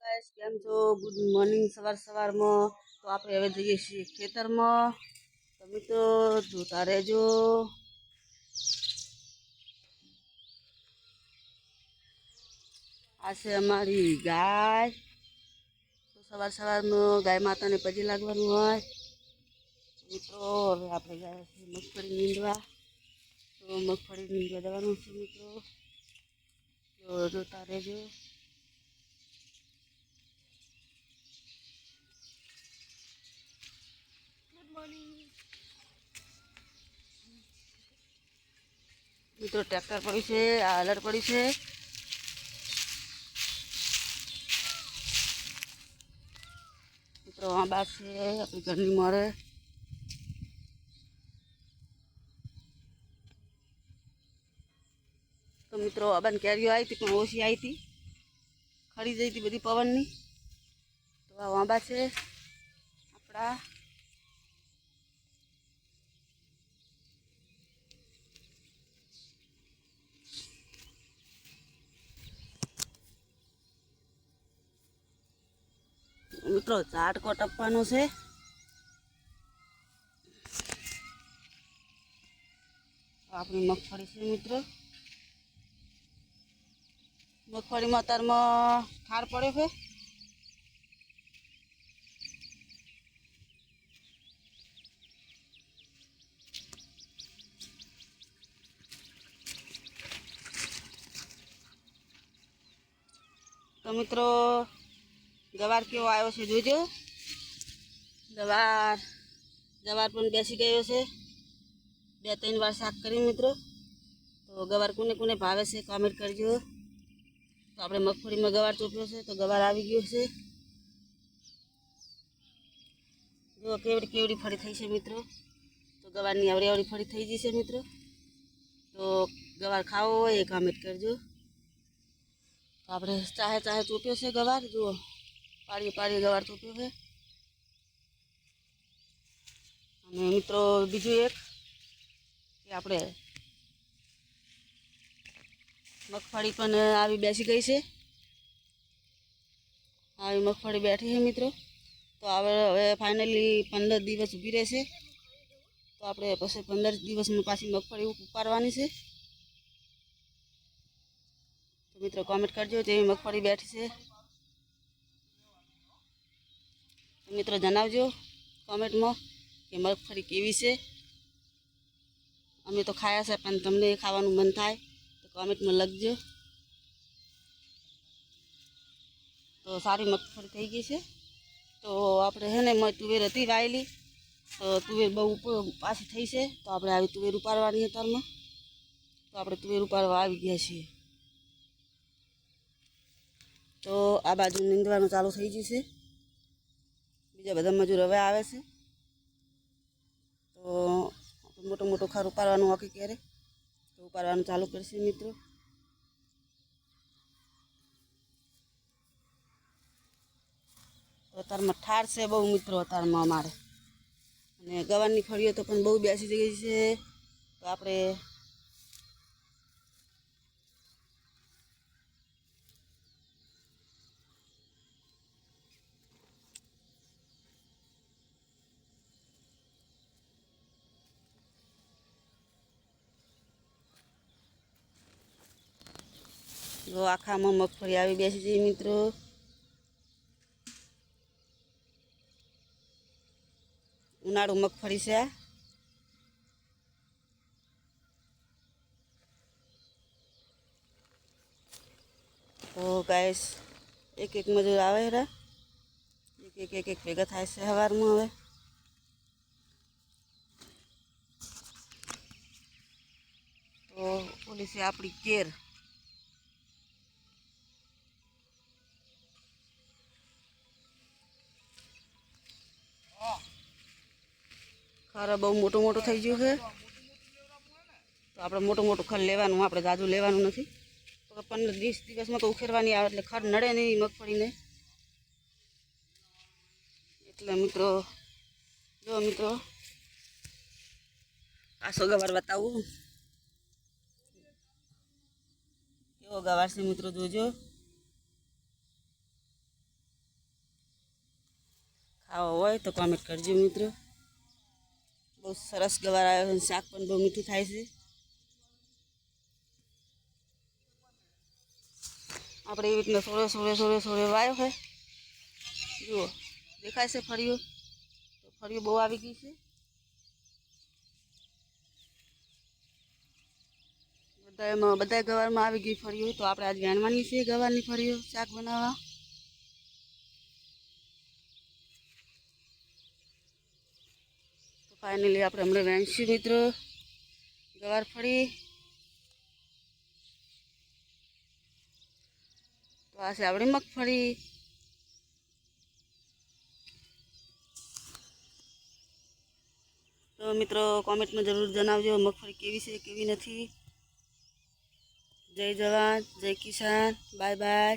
Guys केम छो good morning सवार में। तो आप हवे जईए छीए खेतर में। તમે તો જોતા રહેજો। આ છે અમારી ગાય। તો સવાર में गाय माता ने पजे लागवानुं होय। मित्रों हवे आपणे जाए छे मगफળી नींदवा। तो मगफળી नींदवा जवानुं छे मित्रों। तो जोता रहेजो। गुड मॉर्निंग मित्रों। ट्रेक्टर पड़ी है, आलर पड़ी है। मित्रों आ बात है अपनी घरनी मोरे। तो मित्रों अबन कैरियो आई थी पण ओછી आई थी, खड़ी गई थी बधी पवन नी। तो आ वांबा है अपना। मित्रों झाटको टपवानो छे। अपनी मगफળી छे मित्रों। मगफળી में अतार में ठार पड़े है। तो मित्रों गवार केवो आयो छे जोजो। गवार गवार पण बेसी गयो छे। 2-3 बार शाक करी मित्रों। तो गवार कोने कोने भावे छे कमेंट करजो। तो आपणे मगफળી में गवार चोप्यो छे तो गवार आवी गयो छे। जो केवड़ी केवड़ी फળી थई छे मित्रों। तो गवारनी आवड़ी आवड़ी फળી थई जशे मित्रों। तो गवार खावो होय ए कमेंट करजो। तो आपणे चाहे चाहे चोप्यो छे गवार। जो पाड़ी पाड़ी गवार चोप्यो है। अने मित्रों बीजू एक कि आपणे मगफળી पण आवी बेसी गई छे। आवी मगफળી बैठी है मित्रों। तो हवे फाइनली 15 दिवस ऊभी रहेशे। तो आपणे पछी 15 दिवस में पाછી मगफળી उपाड़वानी छे। तो मित्रों कमेंट करजो जेवी मगफળી बैठी छे। तो मित्रों जणावजो कमेंट में कि मगफળી केवी छे। अमे तो खाया छे पण तमने खावानुं मन थाय तो कमेंट में लखजो। तो सारी मगफળી थई गई छे। तो आपणे है ने तुवेर हती वायेली। तो तुवेर बहु पाછી थई छे। तो आपणे आवी तुवेर उपाड़वानी है तार में। तो आपणे तुवेर उपाड़वा आवी गया छीए। तो आ बाजू नींदवानुं चालू थई जशे। बीजा बधा मजूर हवे आवे छे। तो मोटो मोटो खर उपाड़वानुं होके क्यारे तो उपाड़वानुं चालू करशे मित्रों। तो अतार में ठार छे बहु मित्रों। अतार में अमारे अने गवारनी फळीओ तो पण बहु बेसी गई छे। तो आपणे जो आखा में मगफળી आवी बेसी छे मित्रों। उनाळु मगफળી छे। तो गाइस एक एक मजूर आवे रा। एक एक भेगा थाय छे हवार में। हवे तो ओली छे आपणी केर। खर बहु मोटो मोटो थई गयो है। तो आपणे मोटो मोटो खर लेवानुं। आपणे जाजू लेवानुं नथी। तो 15-20 दिवस में तो उखेरवानी आवे એટલે खर नड़े नहीं मगफળી ने। એટલે मित्रों जो मित्रों पाछो गवार बतावुं केवो गवार छे मित्रों जोजो। ખાવો હોય તો કોમેન્ટ કરજો મિત્રો. બહુ સરસ ગવાર આવ્યો છે, શાક પણ બહુ મીઠું થાય છે. આપણે એવી રીતના થોડે વાયો છે. જુઓ દેખાય છે ફળીઓ, તો ફળીઓ બહુ આવી ગઈ છે. બધા ગવારમાં આવી ગઈ ફળીઓ, તો આપણે આજ વેણવાની છે ગવારની ફળીઓ શાક બનાવવા. તો ફાઇનલી આપણે હમણાં વેણશું મિત્રો ગવાર ફળી. તો આ છે આપણી મગફળી. તો મિત્રો કોમેન્ટમાં જરૂર જણાવજો મગફળી કેવી છે કેવી નથી. જય જવાન જય કિસાન, બાય બાય.